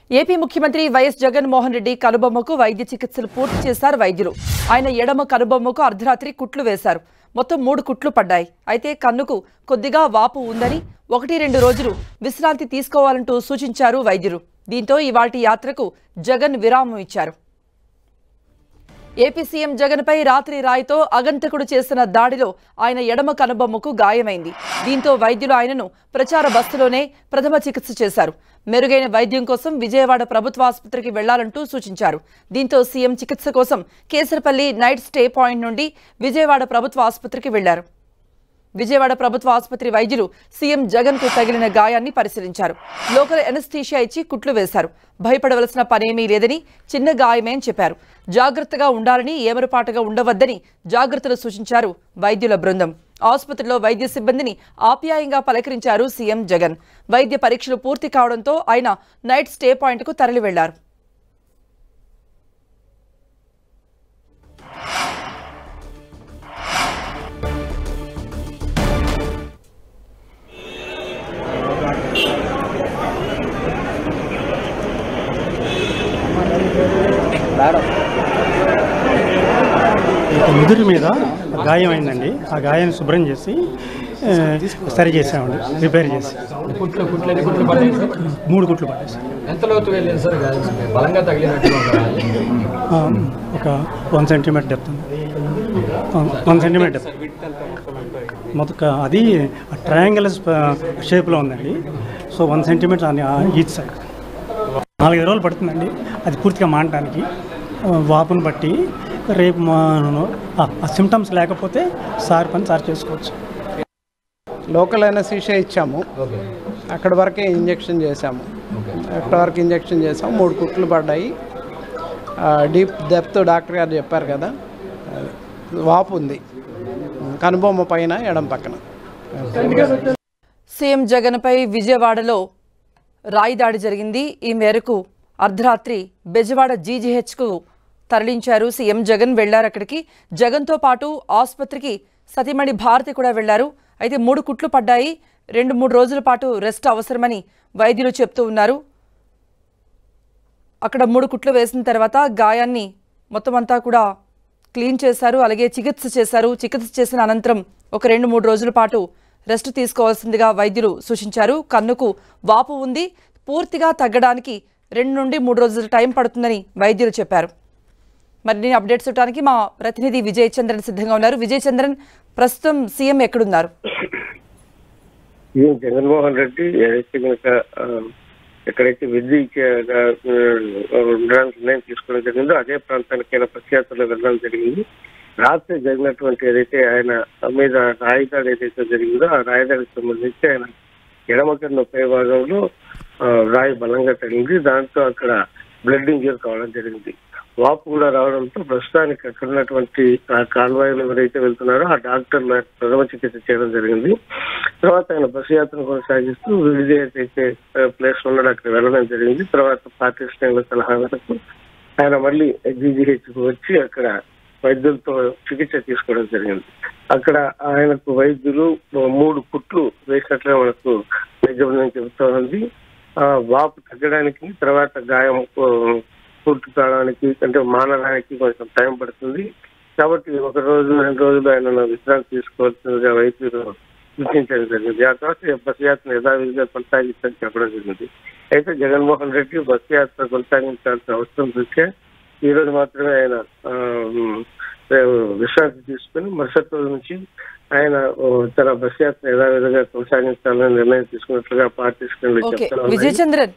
AP ముఖ్యమంత్రి YS Jaganmohan Reddy కనుబొమ్మకు వైద్య చికిత్సలు పూర్తి చేశారు వైద్యులు. ఆయన ఎడమ కనుబొమ్మకు అర్ధరాత్రి కుట్లు వేశారు. మొత్తం 3 కుట్లు పడ్డాయి. అయితే కన్నుకు కొద్దిగా వాపు ఉందని 1-2 రోజులు విశ్రాంతి తీసుకోవాలంటూ సూచించారు వైద్యులు. దీంతో ఇవాల్టి యాత్రకు జగన్ విరామం ఇచ్చారు. ఏపీ సీఎం జగన్పై రాత్రి రాయితో అగంతకుడు చేసిన దాడిలో ఆయన ఎడమ కనుబొమ్మకు గాయమైంది. దీంతో వైద్యులు ఆయనను ప్రచార బస్సులోనే ప్రథమ చికిత్స చేశారు. మెరుగైన వైద్యం కోసం విజయవాడ ప్రభుత్వ ఆసుపత్రికి వెళ్లాలంటూ సూచించారు. దీంతో సీఎం చికిత్స కోసం కేసరపల్లి నైట్ స్టే పాయింట్ నుండి విజయవాడ ప్రభుత్వ ఆసుపత్రికి వెళ్లారు. విజయవాడ ప్రభుత్వ ఆసుపత్రి వైద్యులు సీఎం జగన్ కు తగిలిన గాయాన్ని పరిశీలించారు. లోకల్ ఎనస్థీషియా ఇచ్చి కుట్లు వేశారు. భయపడవలసిన పనేమీ లేదని, చిన్న గాయమే అని చెప్పారు. జాగ్రత్తగా ఉండాలని, ఏమరపాటుగా ఉండవద్దని జాగ్రత్తలు సూచించారు వైద్యుల బృందం. ఆసుపత్రిలో వైద్య సిబ్బందిని ఆప్యాయంగా పలకరించారు సీఎం జగన్. వైద్య పరీక్షలు పూర్తి కావడంతో ఆయన నైట్ స్టే పాయింట్ కు తరలి వెళ్లారు. ముదురు మీద గాయమైందండి. ఆ గాయాన్ని శుభ్రం చేసి సరి చేసామండి, రిపేర్ చేసి. 3 కుట్లు పడ్డాయి సార్. ఎంత లోతు వెళ్ళింది సార్? బలంగా తగిలినట్టు ఒక 1 సెంటీమీటర్ డెప్త్ ఉంది. 1 సెంటీమీటర్ డెప్త్ మొత్తం. అది ట్రయాంగిల్ షేప్లో ఉందండి. So 1 centimetre each side. 4-5 రోజులు పడుతుందండి అది పూర్తిగా మానడానికి. వాపును బట్టి రేపు ఆ సిమ్టమ్స్ లేకపోతే సార్ పని సార్ చేసుకోవచ్చు. లోకల్ ఎనస్థీషియా ఇచ్చాము, అక్కడ వరకే ఇంజెక్షన్ చేసాము. 3 కుట్లు పడ్డాయి. డీప్ డెప్త్ డాక్టర్ గారు చెప్పారు కదా, వాపు ఉంది కనుబొమ్మ పైన ఎడం పక్కన. సీఎం జగన్పై విజయవాడలో రాయి దాడి జరిగింది. ఈ మేరకు అర్ధరాత్రి బెజవాడ జీజీహెచ్కు తరలించారు సీఎం జగన్. వెళ్లారు అక్కడికి. జగన్తో పాటు ఆసుపత్రికి సతీమణి భారతి కూడా వెళ్లారు. అయితే 3 కుట్లు పడ్డాయి. 2-3 రోజుల పాటు రెస్ట్ అవసరమని వైద్యులు చెప్తూ ఉన్నారు. అక్కడ 3 కుట్లు వేసిన తర్వాత గాయాన్ని మొత్తం అంతా కూడా క్లీన్ చేశారు. అలాగే చికిత్స చేశారు. చికిత్స చేసిన అనంతరం ఒక 2-3 రోజుల పాటు రెస్ట్ తీసుకోవాల్సిందిగా వైద్యులు సూచించారు. కన్నుకు వాపు ఉంది. పూర్తిగా తగ్గడానికి 2-3 రోజుల టైం పడుతుందని వైద్యులు చెప్పారు. మరిన్ని అప్డేట్స్ ఇవ్వడానికి మా ప్రతినిధి విజయ్ చంద్రన్ సిద్ధంగా ఉన్నారు. విజయ్ చంద్రన్, ప్రస్తుతం సీఎం ఎక్కడున్నారు? జగన్మోహన్ రెడ్డి ఎక్కడైతే విద్య ఉండడానికి నిర్ణయం తీసుకోవడం జరిగిందో అదే ప్రాంతానికి ఆయన ప్రఖ్యాతలో వెళ్ళడం జరిగింది. రాత్రి జరిగినటువంటి ఏదైతే ఆయన మీద రాయిదాడి ఏదైతే జరిగిందో ఆ రాయిదాడికి సంబంధించి ఆయన ఎడమ కన్ను పై భాగంలో రాయి బలంగా తగిలింది. దాంతో అక్కడ బ్లడ్ ఇంజూర్ కావడం జరిగింది. వాపు కూడా రావడంతో ప్రస్తుతానికి అక్కడ ఉన్నటువంటి కాన్వాయ్లు ఎవరైతే వెళ్తున్నారో ఆ డాక్టర్లు ప్రథమ చికిత్స చేయడం జరిగింది. తర్వాత ఆయన బస్సు యాత్రను కొనసాగిస్తూ వివిధ ఏదైతే ప్లేస్ ఉన్నాడో అక్కడ వెళ్ళడం జరిగింది. తర్వాత పార్టీ శ్రేణుల సలహా మేరకు ఆయన మళ్ళీ జీజీహెచ్కు వచ్చి అక్కడ వైద్యులతో చికిత్స తీసుకోవడం జరిగింది. అక్కడ ఆయనకు వైద్యులు 3 కుట్లు వేసినట్లుగా మనకు వైద్యం చెబుతూ ఉంది. వాపు తగ్గడానికి, తర్వాత గాయం పూర్తి కావడానికి అంటే మానడానికి కొంచెం టైం పడుతుంది. కాబట్టి 1-2 రోజులు ఆయన విశ్రాంతి తీసుకోవాల్సిందిగా వైద్యులు సూచించడం జరిగింది. ఆ తర్వాత బస్సు యాత్ర యథావిధిగా కొనసాగించాలని చెప్పడం జరిగింది. అయితే జగన్మోహన్ రెడ్డి బస్సు యాత్ర కొనసాగించాల్సిన అవసరం దృష్ట్యా ఈ రోజు మాత్రమే ఆయన విశ్రాంతి తీసుకుని మరుసటి రోజు నుంచి ఆయన తన బస్ యాత్ర యథావిధిగా కొనసాగించాలని నిర్ణయం తీసుకున్నట్లుగా పార్టీ శ్రేణులు చెప్తున్నారు. విజయ్ చంద్రన్,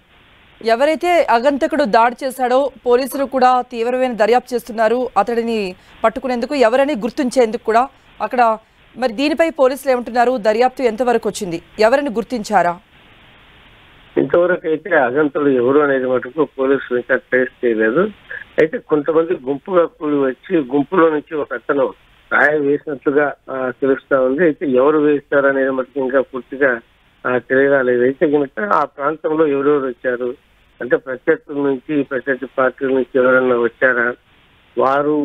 ఎవరైతే అగంతకుడు దాడి చేశాడో పోలీసులు కూడా తీవ్రమైన దర్యాప్తు చేస్తున్నారు. అతడిని పట్టుకునేందుకు, ఎవరని గుర్తించేందుకు కూడా అక్కడ. మరి దీనిపై పోలీసులు ఏమంటున్నారు? దర్యాప్తు ఎంతవరకు వచ్చింది? ఎవరిని గుర్తించారా? ఇంతవరకు అయితే అగంతుడు ఎవరు అనేది మటుకు పోలీసులు ఇంకా ట్రేస్ చేయలేదు. అయితే కొంతమంది గుంపుగా కూడి వచ్చి గుంపులో నుంచి ఒక అతను రాయి వేసినట్లుగా తెలుస్తా ఉంది. అయితే ఎవరు వేస్తారు అనేది మటుకు ఇంకా పూర్తిగా తెలియరాలేదు. అయితే కనుక ఆ ప్రాంతంలో ఎవరెవరు వచ్చారు అంటే ప్రత్యర్థుల నుంచి, ప్రత్యర్థి పార్టీల నుంచి ఎవరైనా వచ్చారా, వారు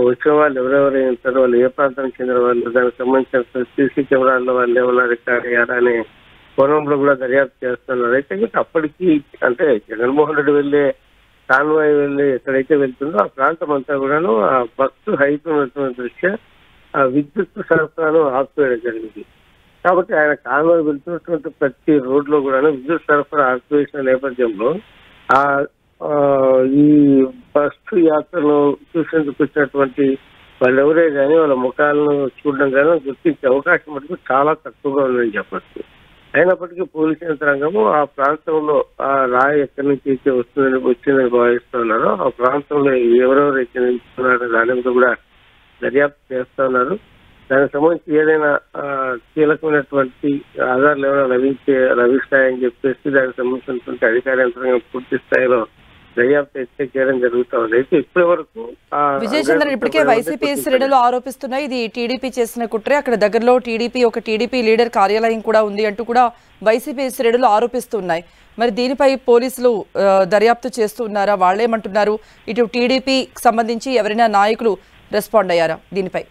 వచ్చిన వాళ్ళు ఎవరెవరు ఉంటారు, వాళ్ళు ఏ ప్రాంతానికి చెందిన వాళ్ళు, దానికి సంబంధించిన సీసీ కెమెరాల్లో వాళ్ళు ఏమన్నా రికార్డ్ అయ్యారా అనే కోణంలో కూడా దర్యాప్తు చేస్తున్నారు. అయితే ఇంకా అప్పటికి అంటే జగన్మోహన్ రెడ్డి వెళ్ళే కాన్వాయ్ వెళ్ళి ఎక్కడైతే వెళ్తుందో ఆ ప్రాంతం అంతా కూడాను ఆ బస్సు హైట్ ఉన్నటువంటి దృష్ట్యా ఆ విద్యుత్ సరఫరాను ఆపివేయడం జరిగింది. కాబట్టి ఆయన కాన్వాయ్ వెళ్తున్నటువంటి ప్రతి రోడ్లో కూడాను విద్యుత్ సరఫరా ఆపివేసిన నేపథ్యంలో ఆ ఈ బస్సు యాత్రను చూసేందుకు వచ్చినటువంటి వాళ్ళు ఎవరే కానీ వాళ్ళ ముఖాలను చూడడం కానీ గుర్తించే అవకాశం మటుకు చాలా తక్కువగా ఉందని చెప్పచ్చు. అయినప్పటికీ పోలీసు యంత్రాంగము ఆ ప్రాంతంలో ఆ రాయి ఎక్కడి నుంచి అయితే వచ్చిందని భావిస్తున్నారు. ఆ ప్రాంతంలో ఎవరెవరు అయితే నిలుస్తున్నారో దాని మీద కూడా దర్యాప్తు చేస్తున్నారు. దానికి సంబంధించి ఏదైనా కీలకమైనటువంటి ఆధారాలు ఏమైనా లభిస్తాయని చెప్పేసి దానికి సంబంధించినటువంటి అధికార యంత్రాంగం పూర్తి స్థాయిలో దర్యాప్తు అయితే చేయడం జరుగుతూ ఉంది. అయితే ఇప్పటి వరకు విజయచంద్రన్ ఇప్పటికే వైసీపీ శ్రేణులు ఆరోపిస్తున్నాయి ఇది టీడీపీ చేసిన కుట్రే, అక్కడ దగ్గరలో టీడీపీ లీడర్ కార్యాలయం కూడా ఉంది అంటూ కూడా వైసీపీ శ్రేణులు ఆరోపిస్తున్నాయి. మరి దీనిపై పోలీసులు దర్యాప్తు చేస్తున్నారా? వాళ్ళేమంటున్నారు? ఇటు టీడీపీకి సంబంధించి ఎవరైనా నాయకులు రెస్పాండ్ అయ్యారా దీనిపై?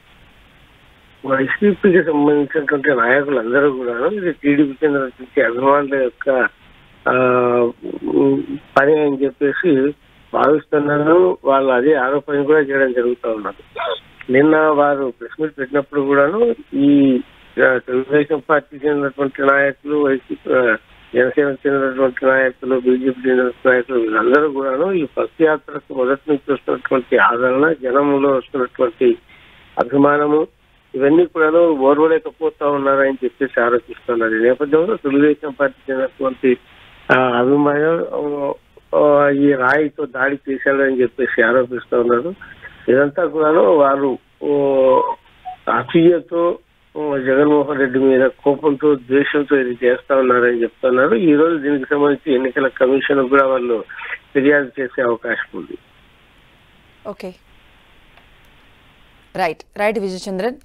వైసీపీకి సంబంధించినటువంటి నాయకులందరూ కూడా ఇది టీడీపీ చెందినటువంటి అభిమానుల యొక్క పని అని చెప్పేసి భావిస్తున్నారు. వాళ్ళు అదే ఆరోపణ కూడా చేయడం జరుగుతూ ఉన్నారు. నిన్న వారు ప్రెస్ మీట్ పెట్టినప్పుడు కూడాను ఈ తెలుగుదేశం పార్టీకి చెందినటువంటి నాయకులు, వైసీపీ జనసేనకు చెందినటువంటి నాయకులు, బీజేపీ చెందినటువంటి నాయకులు వీళ్ళందరూ కూడాను ఈ బస్ యాత్రకు మొదటి నుంచి వస్తున్నటువంటి ఆదరణ, జనంలో వస్తున్నటువంటి అభిమానము ఇవన్నీ కూడాను ఓర్వలేకపోతా ఉన్నారని చెప్పేసి ఆరోపిస్తున్నారు. ఈ నేపథ్యంలో తెలుగుదేశం పార్టీ చెందినటువంటి అభిమానం ఈ రాయితో దాడి చేశాడని చెప్పేసి ఆరోపిస్తూ ఉన్నారు. ఇదంతా కూడాను వారు అసూయతో జగన్మోహన్ రెడ్డి మీద కోపంతో, ద్వేషంతో ఇది చేస్తా ఉన్నారని చెప్తున్నారు. ఈ రోజు దీనికి సంబంధించి ఎన్నికల కమిషన్ కూడా వాళ్ళు ఫిర్యాదు చేసే అవకాశం ఉంది. Okay, right Vijayachandran.